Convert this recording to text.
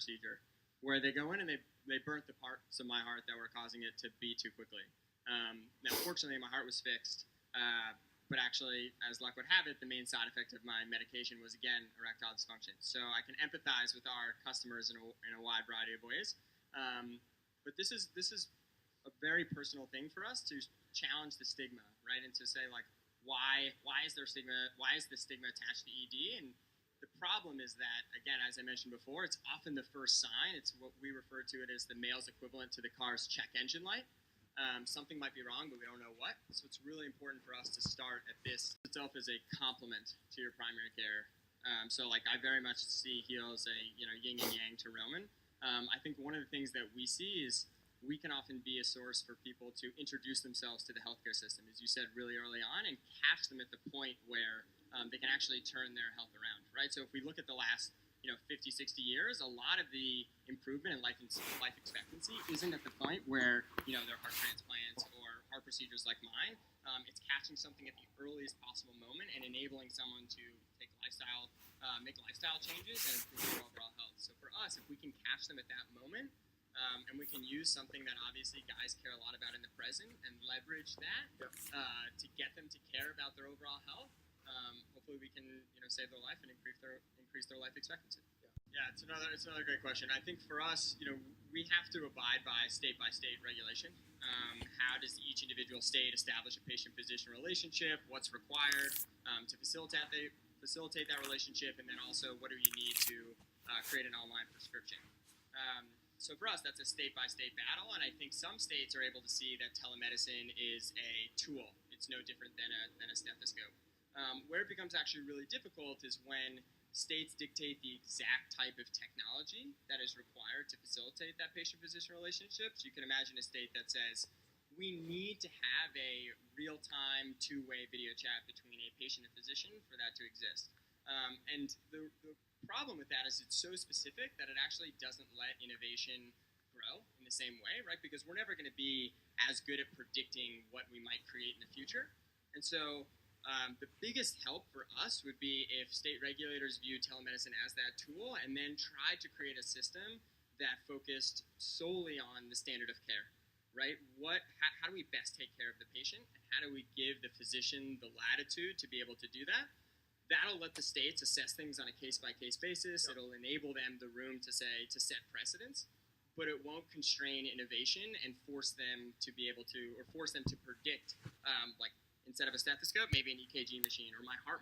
procedure, where they go in and they burnt the parts of my heart that were causing it to beat too quickly. Now, fortunately, my heart was fixed, but actually, as luck would have it, the main side effect of my medication was, again, erectile dysfunction. So I can empathize with our customers in a wide variety of ways. But this is a very personal thing for us to challenge the stigma, right? And to say, like, why is there stigma? Why is the stigma attached to ED? And the problem is that, again, as I mentioned before, it's often the first sign. It's what we refer to it as the male's equivalent to the car's check engine light. Something might be wrong, but we don't know what. So it's really important for us to start at this itself as a complement to your primary care. So, like, I very much see HEAL as a yin and yang to Roman. I think one of the things that we see is we can often be a source for people to introduce themselves to the healthcare system, as you said, really early on, and catch them at the point where they can actually turn their health around, right? So if we look at the last 50, 60 years, a lot of the improvement in life expectancy isn't at the point where there are heart transplants or heart procedures like mine. It's catching something at the earliest possible moment and enabling someone to make lifestyle changes and improve their overall health. So for us, if we can catch them at that moment, and we can use something that obviously guys care a lot about in the present and leverage that to get them to care about their overall health, hopefully we can save their life and increase their life expectancy. Yeah, it's another great question. I think for us, we have to abide by state regulation. How does each individual state establish a patient-physician relationship? What's required to facilitate that relationship? And then also, what do you need to create an online prescription? So for us, that's a state-by-state battle, and I think some states are able to see that telemedicine is a tool. It's no different than a stethoscope. Where it becomes actually really difficult is when states dictate the exact type of technology that is required to facilitate that patient-physician relationship. So you can imagine a state that says, we need to have a real-time, two-way video chat between a patient and physician for that to exist. And the problem with that is it's so specific that it actually doesn't let innovation grow in the same way, right? Because we're never going to be as good at predicting what we might create in the future. And so the biggest help for us would be if state regulators view telemedicine as that tool and then tried to create a system that focused solely on the standard of care, right? How do we best take care of the patient? And how do we give the physician the latitude to be able to do that? That'll let the states assess things on a case-by-case basis. It'll enable them the room to set precedents, but it won't constrain innovation and force them to predict, like, instead of a stethoscope, maybe an EKG machine, or my heart